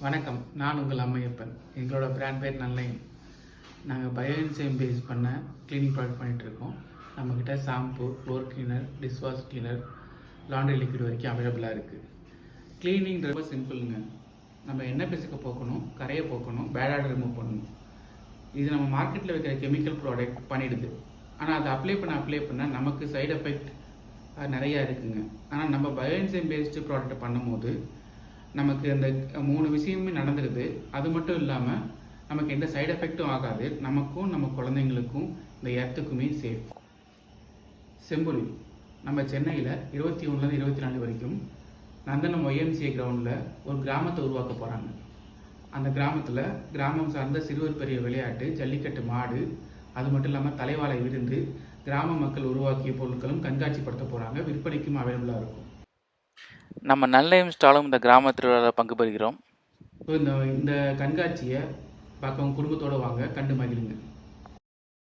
வணக்கம், நான் உங்கள் அம்மையப்பன். எங்களோட பிராண்ட் பேர் நல்லையம். நாங்கள் பயோஎன்சைம் பேஸ் பண்ண க்ளீனிங் ப்ராடக்ட் பண்ணிகிட்ருக்கோம். நம்மக்கிட்ட shampoo, floor cleaner, dishwash cleaner, laundry liquid வரைக்கும் அவைலபிளாக இருக்குது. க்ளீனிங் ரொம்ப சிம்பிளுங்க. நம்ம எண்ணெய் பிசுக்க போக்கணும், கரையை போக்கணும், பேட் ஆடை ரிமூவ் பண்ணணும். இது நம்ம மார்க்கெட்டில் வைக்கிற கெமிக்கல் ப்ராடக்ட் பண்ணிடுது. ஆனால் அதை அப்ளை பண்ண நமக்கு சைடு எஃபெக்ட் நிறையா இருக்குங்க. ஆனால் நம்ம பயோஎன்சைம் பேஸ்டு ப்ராடக்ட்டை பண்ணும்போது நமக்கு அந்த 3 விஷயமே நடந்துடுது. அது மட்டும் இல்லாமல் நமக்கு எந்த சைடு எஃபெக்ட்டும் ஆகாது. நமக்கும் நம்ம குழந்தைங்களுக்கும் இந்த எர்த்துக்குமே சேஃப். செம்புலி நம்ம சென்னையில் 21லேருந்து 24 வரைக்கும் நந்தனம் YMCA கிரவுண்டில் ஒரு கிராமத்தை உருவாக்க போகிறாங்க. அந்த கிராமத்தில் கிராமம் சார்ந்த சிறுவர் பெரிய விளையாட்டு, ஜல்லிக்கட்டு மாடு, அது மட்டும் இல்லாமல் தலைவாழை விருந்து, கிராம மக்கள் உருவாக்கிய பொருட்களும் கண்காட்சிப்படுத்த போகிறாங்க. விற்பனைக்கும் அவைலபிளாக இருக்கும். நம்ம நல்லையம் ஸ்டாலும் இந்த கிராம திருவிழாவில் பங்கு பெறுகிறோம். ஸோ இந்த கண்காட்சியை பார்க்க குடும்பத்தோடு வாங்க, கண்டு மகிழுங்க.